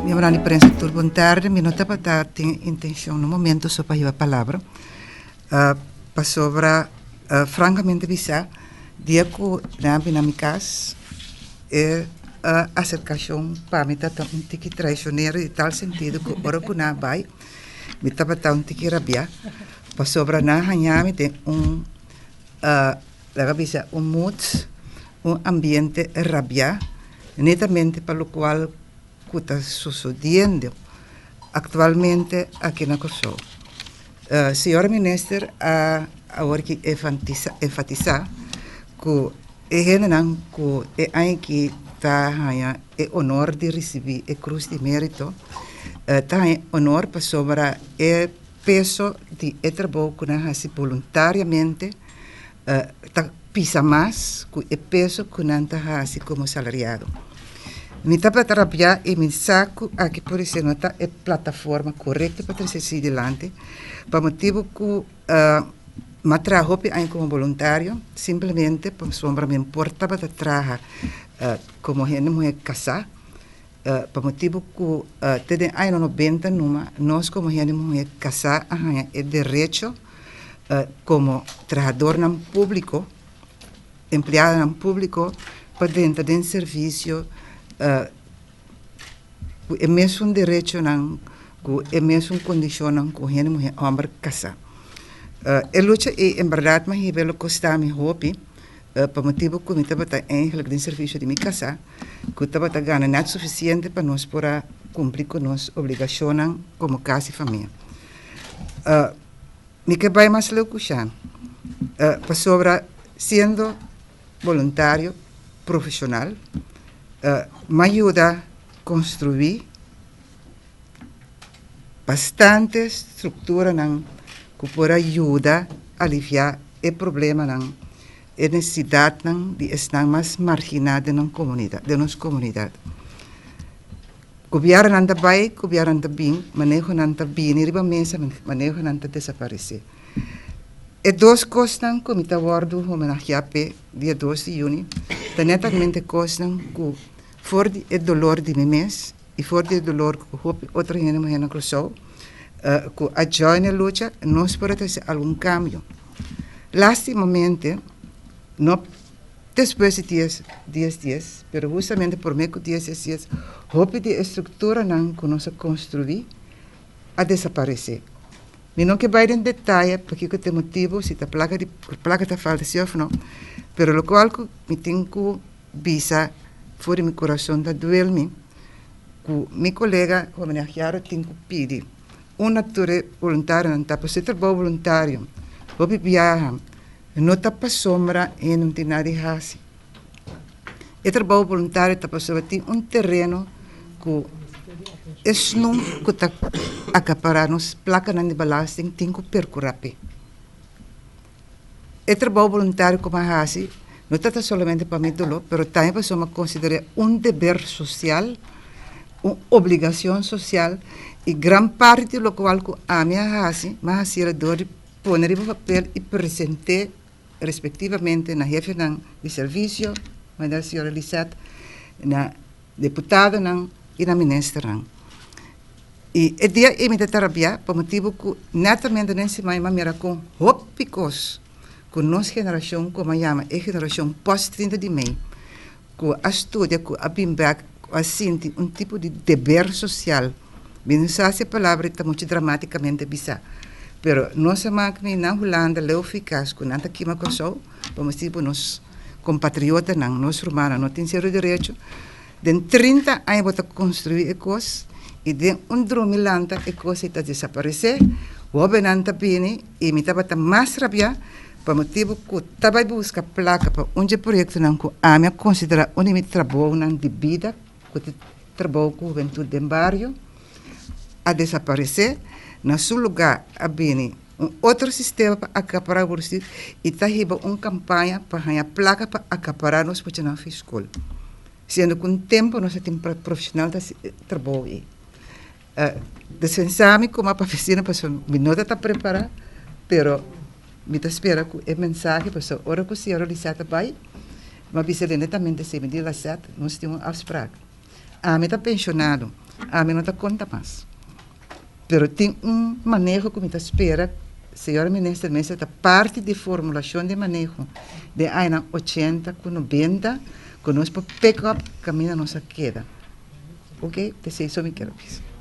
minha morada de prensa tudo bom tarde, minha nota para ter intenção no momento só para ir a palavra para sobre francamente bisa dia que na minha casa é a acercação para mim tá um tique traicioneiro de tal sentido que ora que na vai me tá para um tique rabia para sobre na hanya me tem laga bisa mood ambiente rabia netamente para o qual que está sucedendo atualmente aqui na Kosovo. Senhora Ministra, agora que enfatizar que é que está é honor de receber a cruz de mérito, está honor para sobrar é peso de trabalho que nós fazemos voluntariamente, está pisa mais que o peso que nós fazemos como salariado. Me está para trabalhar e me saco aqui por isso não está a plataforma correta para trazer adiante, para motivo que me trago como voluntário, simplesmente para sombra me importa para trabalhar como gente mulher casar, para motivo que tem aí no 90 nós como gente mulher casar é direito como trabalhador no público, empregado no público, para dentro de serviço é mesmo direito não, é mesmo condição não que gente mulher homem casar. A luta é em verdade mas é custa me hobby para motivo que me estava eigenlijk de serviço de minha casa que estava ganhando nada suficiente para nós para cumprir com nossas obrigações como casa e família. Me que vai mais louco já para sobre sendo voluntário profissional me ajuda a construir bastante estrutura que pode ajudar a aliviar o problema a necessidade de estar mais marginada na comunidade, de nossa comunidade. Governo não está bem, governo não está bem, manejo não está bem, e riba mensa manejo não está desaparecer. E duas coisas que me está guardo homenagear dia 2 de junho, está netamente coisas que for o dolor de mim mês e for o dolor que outra gente me na cruzou, que a join a luta, nós podemos fazer algum cambio. Lastimamente, não depois de dias, mas justamente por meio de dias, hope de estrutura que nós construímos a desaparecer. Eu não que vai em detalhe, porque tem motivo, se a placa está faleceu ou não, mas o qual me tenho que visa fora do meu coração da doer-me, que meu colega homenageado tem que pedir ator voluntário, não está para ser trabalho voluntário, vou viajar, não está para sombra e não tem nada de raça. O trabalho voluntário está para ter terreno que é não que está acaparar nos placas de belasting, tem que percorrer. O trabalho voluntário como a raça não está somente para mim dolor, mas também para considerar dever social, uma obrigação social, e grande parte do qual a minha raça, mas a de poner em papel e apresentar, respectivamente, na chefe de serviço, na senhora Lisette, na deputada e na ministra. E o dia eu me trabalhar, por motivo que, netamente, nesse mês, eu com hópicos, que nossa geração, como chama, é a geração pós-30 de maio, que a estuda, que a Bimback, sente tipo de dever social. Bem, essa palavra está muito dramaticamente bizarra. Pero nossa máquina na Holanda é eficaz, com nada que me causou, vamos dizer, nos compatriotas, nos romanos, não tem zero direito. De 30 anos, vou construir a coisa, e de milanta a coisa está desaparecer, vou bem bem, e me estava mais rabia, para motivo que estava buscando placa para projeto que a minha considera trabalho de vida, que trabalho com a juventude do bairro, a desaparecer, no seu lugar a outro sistema para acaparar o e está uma campanha para a placa para acaparar nos profissionais fiscal. Sendo que tempo nós temos profissional de trabalho. Desensame como a oficina para me não está preparada, mas me espera que a mensagem para a hora que a senhora Lisette vai, mas bisa netamente se me diz Lisette, nós temos uma afspraak. Me está pensionado. a mim não te conta mais. Pero tem manejo que me espera, senhora ministra, da parte de formulação de manejo de anos 80 com 90, que nós para pick up caminho nossa queda. Ok? Então, isso me quero dizer.